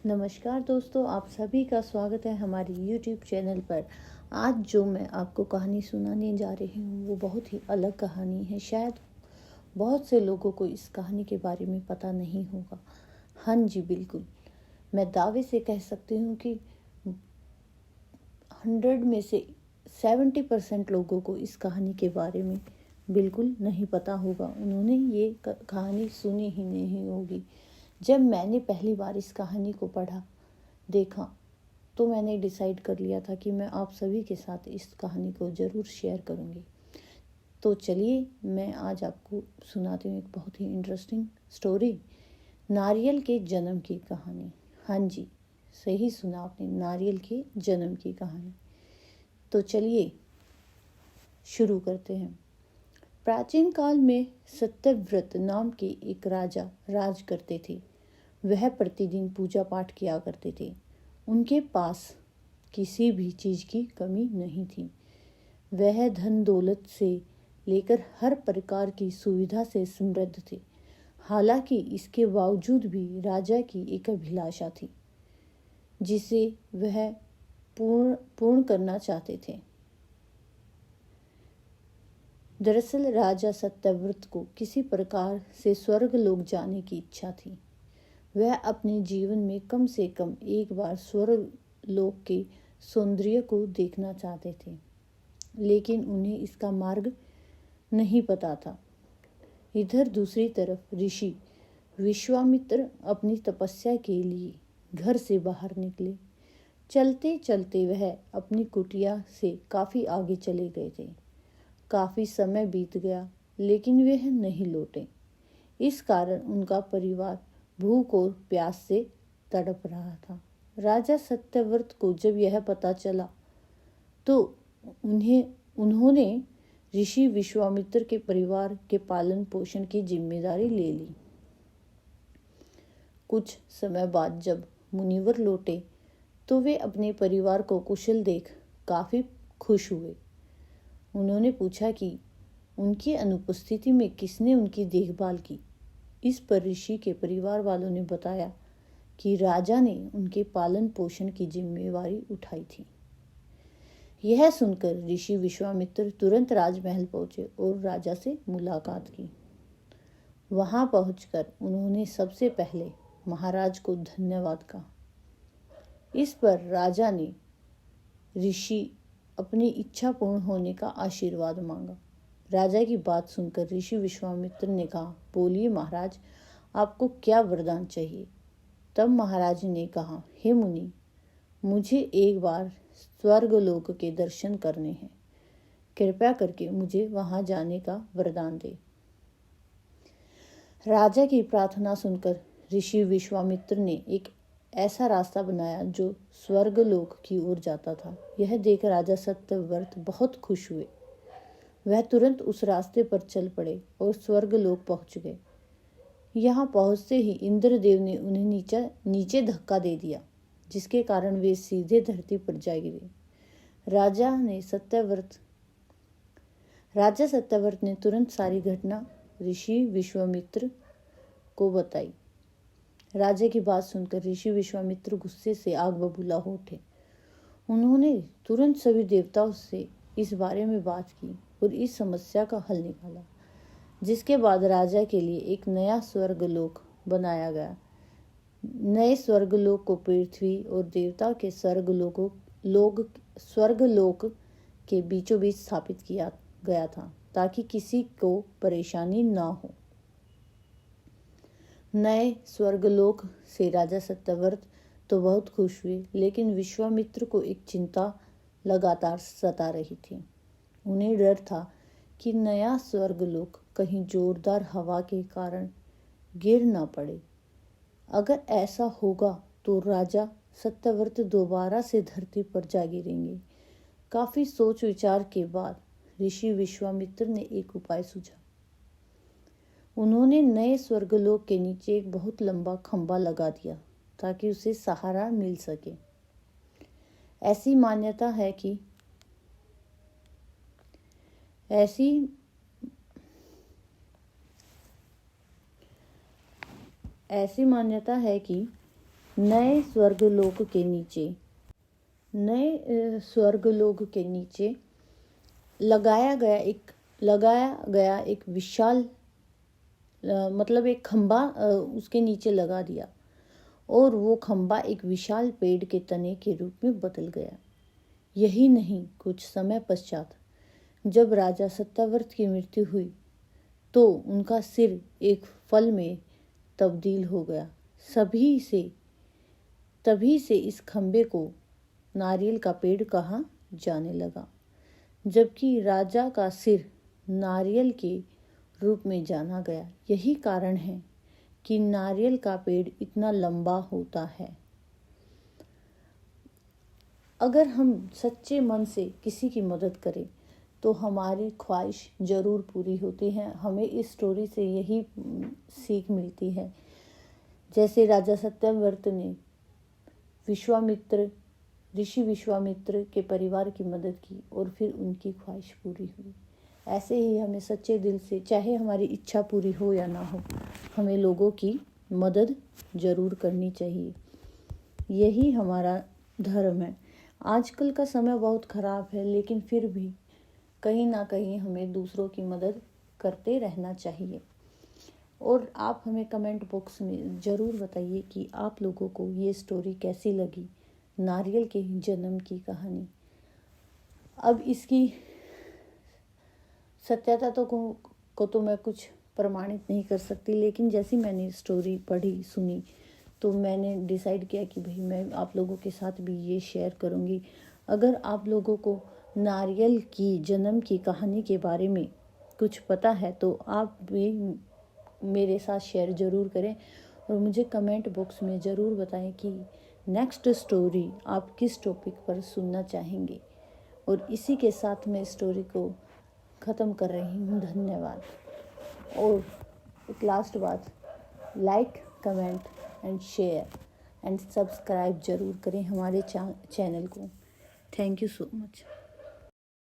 नमस्कार दोस्तों, आप सभी का स्वागत है हमारे YouTube चैनल पर। आज जो मैं आपको कहानी सुनाने जा रही हूँ वो बहुत ही अलग कहानी है। शायद बहुत से लोगों को इस कहानी के बारे में पता नहीं होगा। हाँ जी, बिल्कुल, मैं दावे से कह सकती हूँ कि 100 में से 70% लोगों को इस कहानी के बारे में बिल्कुल नहीं पता होगा। उन्होंने ये कहानी सुनी ही नहीं होगी। जब मैंने पहली बार इस कहानी को पढ़ा, देखा, तो मैंने डिसाइड कर लिया था कि मैं आप सभी के साथ इस कहानी को ज़रूर शेयर करूँगी। तो चलिए, मैं आज आपको सुनाती हूँ एक बहुत ही इंटरेस्टिंग स्टोरी, नारियल के जन्म की कहानी। हाँ जी, सही सुना आपने, नारियल के जन्म की कहानी। तो चलिए शुरू करते हैं। प्राचीन काल में सत्यव्रत नाम के एक राजा राज करते थे। वह प्रतिदिन पूजा पाठ किया करते थे। उनके पास किसी भी चीज़ की कमी नहीं थी। वह धन दौलत से लेकर हर प्रकार की सुविधा से समृद्ध थे। हालांकि इसके बावजूद भी राजा की एक अभिलाषा थी जिसे वह पूर्ण करना चाहते थे। दरअसल राजा सत्यव्रत को किसी प्रकार से स्वर्ग लोक जाने की इच्छा थी। वह अपने जीवन में कम से कम एक बार स्वर्ग लोक के सौंदर्य को देखना चाहते थे, लेकिन उन्हें इसका मार्ग नहीं पता था। इधर दूसरी तरफ ऋषि विश्वामित्र अपनी तपस्या के लिए घर से बाहर निकले। चलते चलते वह अपनी कुटिया से काफ़ी आगे चले गए थे। काफ़ी समय बीत गया, लेकिन वह नहीं लौटे। इस कारण उनका परिवार भूख और प्यास से तड़प रहा था। राजा सत्यव्रत को जब यह पता चला तो उन्होंने ऋषि विश्वामित्र के परिवार के पालन पोषण की जिम्मेदारी ले ली। कुछ समय बाद जब मुनिवर लौटे तो वे अपने परिवार को कुशल देख काफ़ी खुश हुए। उन्होंने पूछा कि उनकी अनुपस्थिति में किसने उनकी देखभाल की। इस पर ऋषि के परिवार वालों ने बताया कि राजा ने उनके पालन पोषण की जिम्मेवारी उठाई थी। यह सुनकर ऋषि विश्वामित्र तुरंत राजमहल पहुंचे और राजा से मुलाकात की। वहां पहुंचकर उन्होंने सबसे पहले महाराज को धन्यवाद कहा। इस पर राजा ने ऋषि अपनी इच्छा पूर्ण होने का आशीर्वाद मांगा। राजा की बात सुनकर ऋषि विश्वामित्र ने कहा, बोलिए महाराज, आपको क्या वरदान चाहिए। तब महाराज ने कहा, हे मुनि, मुझे एक बार स्वर्गलोक के दर्शन करने हैं। कृपया करके मुझे वहां जाने का वरदान दे। राजा की प्रार्थना सुनकर ऋषि विश्वामित्र ने एक ऐसा रास्ता बनाया जो स्वर्गलोक की ओर जाता था। यह देख राजा सत्यव्रत बहुत खुश हुए। वह तुरंत उस रास्ते पर चल पड़े और स्वर्गलोक पहुंच गए। यहाँ पहुंचते ही इंद्रदेव ने उन्हें नीचे धक्का दे दिया, जिसके कारण वे सीधे धरती पर जा गिरे। राजा सत्यव्रत ने तुरंत सारी घटना ऋषि विश्वामित्र को बताई। राजा की बात सुनकर ऋषि विश्वामित्र गुस्से से आग बबूला हो उठे। उन्होंने तुरंत सभी देवताओं से इस बारे में बात की और इस समस्या का हल निकाला, जिसके बाद राजा के लिए एक नया स्वर्गलोक बनाया गया। नए स्वर्गलोक को पृथ्वी और देवता के स्वर्गलोक के बीचों बीच स्थापित किया गया था, ताकि किसी को परेशानी ना हो। नए स्वर्गलोक से राजा सत्यव्रत तो बहुत खुश हुए, लेकिन विश्वामित्र को एक चिंता लगातार सता रही थी। उन्हें डर था कि नया स्वर्गलोक कहीं जोरदार हवा के कारण गिर ना पड़े। अगर ऐसा होगा तो राजा सत्यव्रत दोबारा से धरती पर जा गिरेंगे। काफी सोच विचार के बाद ऋषि विश्वामित्र ने एक उपाय सूझा। उन्होंने नए स्वर्गलोक के नीचे एक बहुत लंबा खंभा लगा दिया ताकि उसे सहारा मिल सके। ऐसी मान्यता है कि नए स्वर्गलोक के नीचे लगाया गया एक विशाल मतलब एक खंबा उसके नीचे लगा दिया और वो खंबा एक विशाल पेड़ के तने के रूप में बदल गया। यही नहीं, कुछ समय पश्चात जब राजा सत्याव्रत की मृत्यु हुई तो उनका सिर एक फल में तब्दील हो गया। तभी से इस खंबे को नारियल का पेड़ कहा जाने लगा, जबकि राजा का सिर नारियल के रूप में जाना गया। यही कारण है कि नारियल का पेड़ इतना लंबा होता है। अगर हम सच्चे मन से किसी की मदद करें तो हमारी ख्वाहिश जरूर पूरी होती है। हमें इस स्टोरी से यही सीख मिलती है। जैसे राजा सत्यव्रत ने ऋषि विश्वामित्र के परिवार की मदद की और फिर उनकी ख्वाहिश पूरी हुई। ऐसे ही हमें सच्चे दिल से, चाहे हमारी इच्छा पूरी हो या ना हो, हमें लोगों की मदद जरूर करनी चाहिए। यही हमारा धर्म है। आजकल का समय बहुत ख़राब है, लेकिन फिर भी कहीं ना कहीं हमें दूसरों की मदद करते रहना चाहिए। और आप हमें कमेंट बॉक्स में ज़रूर बताइए कि आप लोगों को ये स्टोरी कैसी लगी, नारियल के जन्म की कहानी। अब इसकी सत्यता को तो मैं कुछ प्रमाणित नहीं कर सकती, लेकिन जैसी मैंने स्टोरी पढ़ी सुनी तो मैंने डिसाइड किया कि भाई मैं आप लोगों के साथ भी ये शेयर करूँगी। अगर आप लोगों को नारियल की जन्म की कहानी के बारे में कुछ पता है तो आप भी मेरे साथ शेयर ज़रूर करें और मुझे कमेंट बॉक्स में ज़रूर बताएं कि नेक्स्ट स्टोरी आप किस टॉपिक पर सुनना चाहेंगे। और इसी के साथ मैं स्टोरी को ख़त्म कर रही हूँ। धन्यवाद। और एक लास्ट बात, like, comment and share and subscribe ज़रूर करें हमारे चैनल को। Thank you so much.